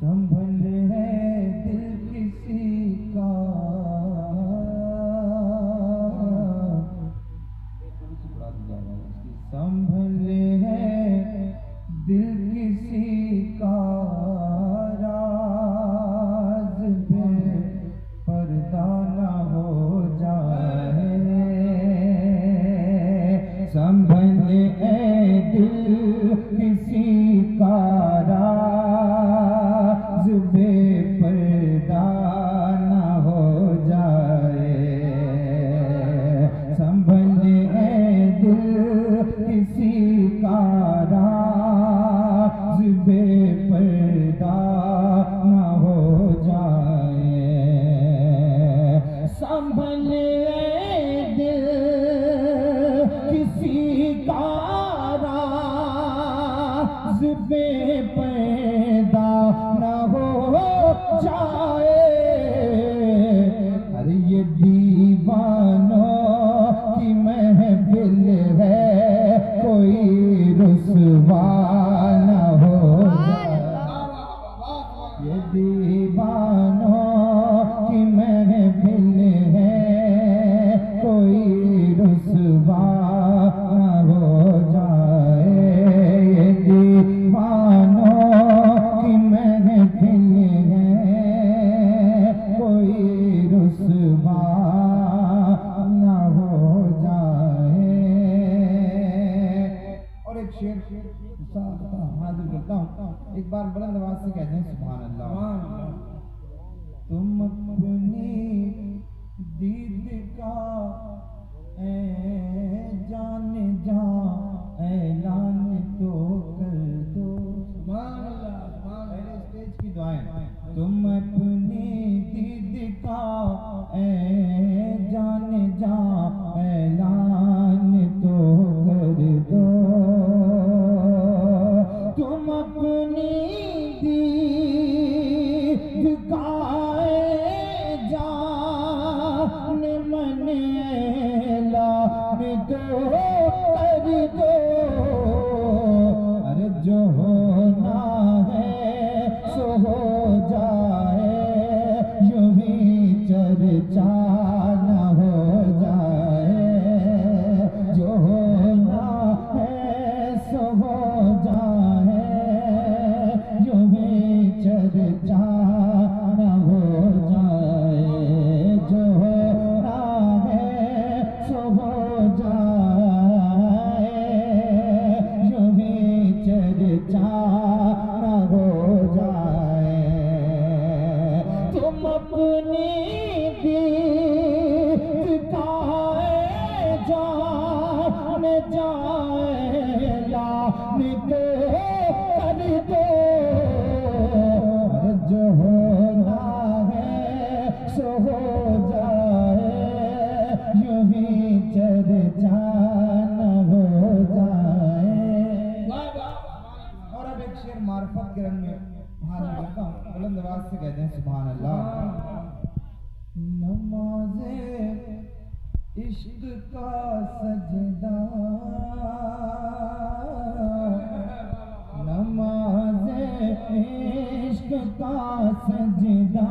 संभल है दिल किसी का, संभल है दिल किसी का, राज पे पर्दा न हो जाए। संभल है दिल किसी का, राज पे पर्दा न हो जाए। संभल है दिल किसी का, राज बेपर्दा न हो जाए। संभल दिल किसी का, राज बेपर्दा न हो जाए। अरे ये दीवानों की महफिल है, कोई रुसवा न हो जाए। ये दीवानों की महफिल है, कोई रुसवा न हो जाए। ये दीवानों की महफिल है, कोई रुसवा न हो जाए। और एक शेर हाजिर करता हूँ, एक बार बुलंद आवाज से कहते हैं सुभान अल्लाह। तुम अपनी दीद का जान जा ऐलान तो कर दो। सुभान अल्लाह। पहले स्टेज की दुआएं। तुम अपनी दीद का जान जा ऐलान तो कर दो। तुम अपनी दीद का जान मन ऐलान तो कर दो। अरे जो होना है सो हो जाए, यूं ही चर्चा न हो जाए। जो होना है सो हो जाए, यूं ही चर्चा न हो जाए। जो होना है सो हो जाए, यूं ही चर्चा न हो जाए। तुम अपनी दीद का जान जाए लान तो कर दो। जो होना है सो हो जाए, यूं ही चर्चा न हो जाए। और अब एक शेर मार्फत के रंग में हाजिर करता हूँ, बुलंद आवाज से कहते हैं सुभान अल्लाह। नमाज़े इश्क का सजदा, नमाज़े इश्क का सजदा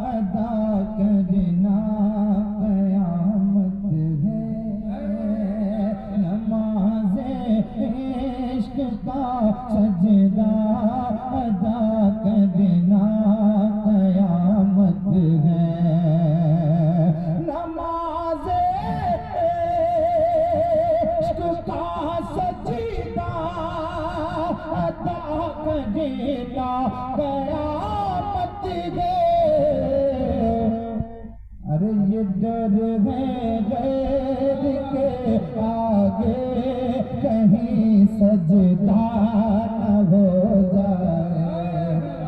अदा करना क़यामत है। नमाज़े इश्क का सजदा अदा करना क़यामत है। नमाज़े इश्क का सजदा अदा करना क़यामत है। अरे ये डर है गैर के आगे कहीं सजदा न हो जाए।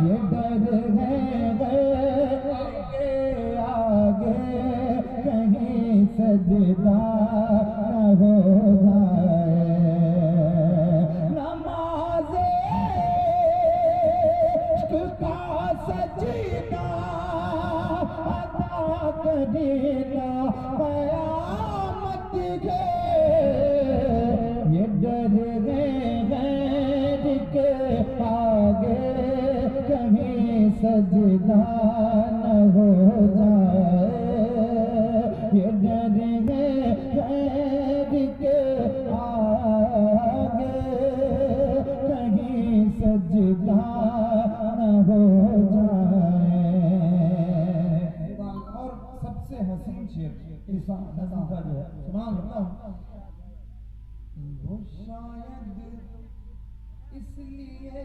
ये डर है गैर के आगे कहीं सजदा न हो जाए। नमाज़े इश्क का सजदा अदा करना क़यामत है। ये डर गैर के आगे कहीं सजदा न हो जाए, ये डर है खैर के आगे कहीं सजदा न हो जाए। और सबसे हसीन शेर ईसा नज़म का जो है, सुभान अल्लाह, वो शायद इसलिए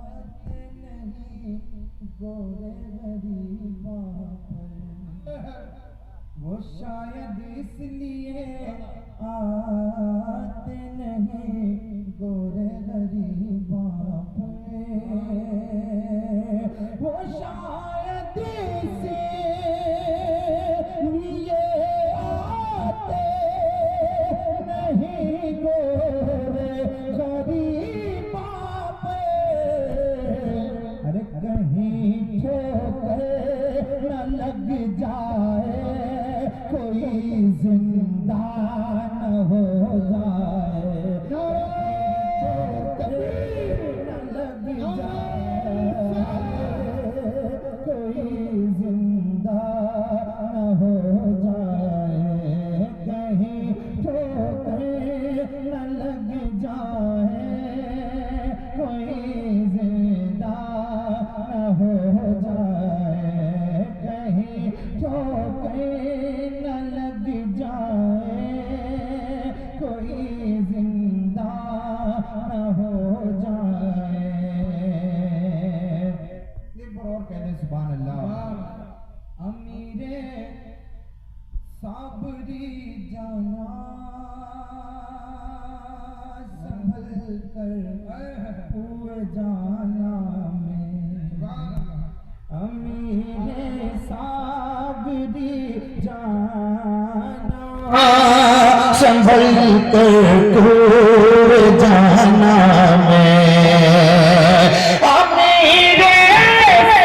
आते नहीं गोरे गरीबा पर, वो शायद इसलिए आते नहीं गोरे गरीबा पर, वो शायद इसलिए आते नहीं गोरे गरीबा पे, अरे कहीं ठोकर न लग जाए, कोई जिंदा न हो जाए, ठोकर न लग जाए, कोई जिंदा न हो जाए, कहीं ठोकर न लग जाए, कोई जिंदा न हो जाए, कहीं ठोकर न लग जाए, कोई जिंदा न हो जाए। और कहते सुभान अल्लाह। अमीरे साबरी जाना संभल कर हुए जाना में, अमीरे साबरी जाना संभल कर हुए जाना में, अमीरे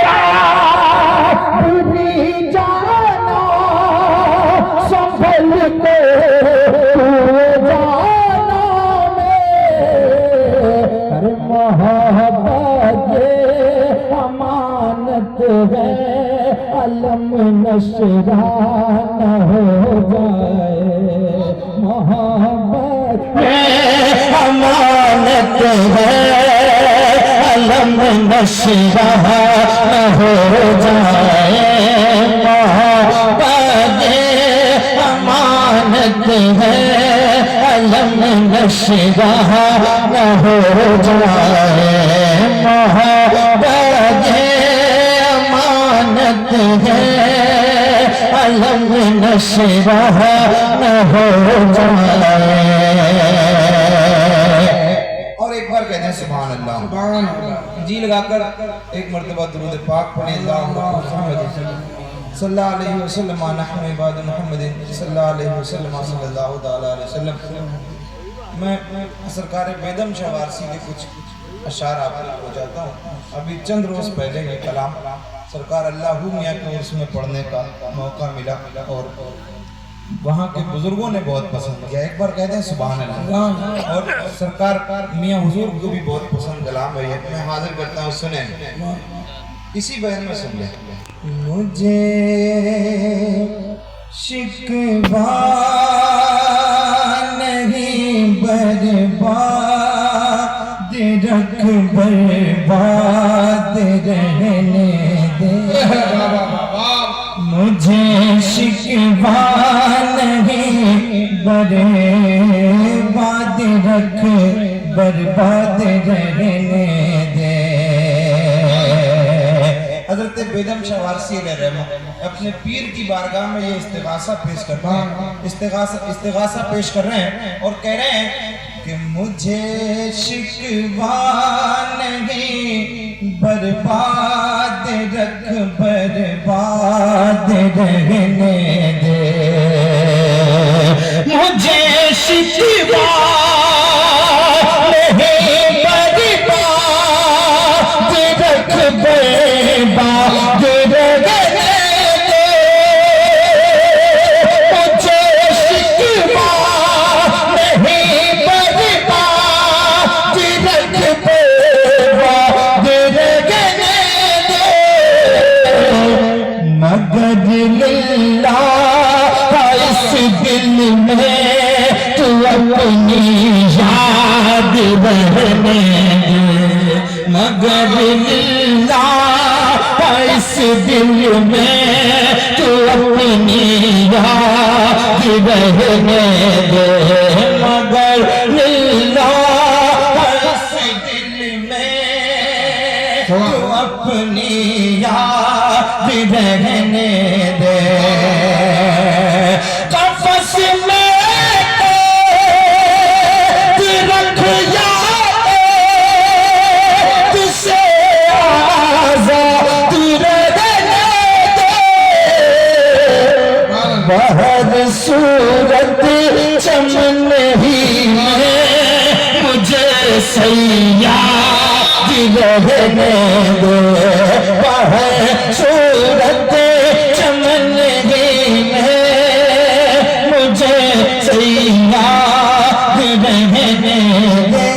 साबरी जाना संभल अमानत है, अलम नशरा न हो जाए, मोहब्बत अमानत है, अलम नशरा न हो जाए, मोहब्बत अमानत है, अलम नशरा न हो जाए, मोहब्बत अमानत है, अलम नशरा न हो जाए। और एक बार कहते हैं सुभान अल्लाह, सुभान अल्लाह जी लगाकर एक मर्तबा दुरूद पाक पढ़े, सल्लल्लाहु अलैहि वसल्लम नहनु इबाद मुहम्मदिन सल्लल्लाहु अलैहि वसल्लम सल्लल्लाहु तआला अलैहि वसल्लम। मैं सरकार बेदम शाह वारसी के कुछ अशार आपको हो जाता हूँ। अभी चंद रोज पहले ये कलाम सरकार अल्लाह मियाँ के उर्स में पढ़ने का मौका मिला और वहाँ के बुजुर्गों ने बहुत पसंद किया। एक बार कहते हैं सुभान अल्लाह। और सरकार मियाँ हुजूर को भी बहुत पसंद कलाम है, मैं हाजिर करता हूँ, सुने इसी बयान में सुन ले। मुझे शिकवा नहीं बर्बाद रख बर्बाद रहने दे, मुझे शिकवा नहीं बर्बाद रख बर्बाद रहने दे। हज़रत बेदम शाह वारसी अपने पीर की बारगाह में ये इस्तिगासा पेश कर रहे हैं, इस्तिगासा पेश कर रहे हैं और कह रहे हैं कि मुझे शिकवा नहीं बर्बाद रख बर्बाद रहने दे, मुझे शिकवा नहीं बर्बाद रख बर्बाद रहने दे, मुझे शिकवा नहीं बर्बाद रख बर्बाद रहने में तू अपनी याद रहने दे, मगर लिल्लाह इस दिल में तू अपनी याद रहने दे, मगर लिल्लाह इस दिल में तू अपनी याद रहने दे। कफस में रख याद तुझसे आज़ाद रहने दे, बहुत सूरत चमन ही में मुझे सयाद रहने दो, बहुत सूरत चमन ही में मुझे सयाद रहने दे।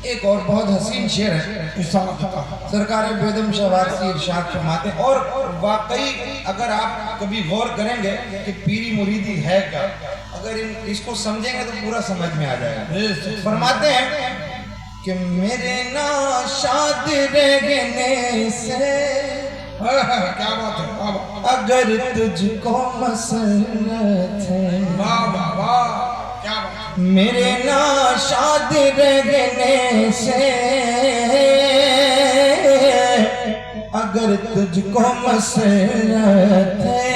एक और बहुत हसीन शेर है सरकार बेदम शवारसी इरशाद फरमाते हैं, और वाकई अगर आप कभी गौर करेंगे कि पीरी मुरीदी है क्या, अगर इसको समझेंगे तो पूरा समझ में आ जाएगा। फरमाते हैं कि मेरे नाशाद रहने से क्या बात है, अगर तुझको मसरत है, मेरे नाशाद रहने से अगर तुझको मसरत है,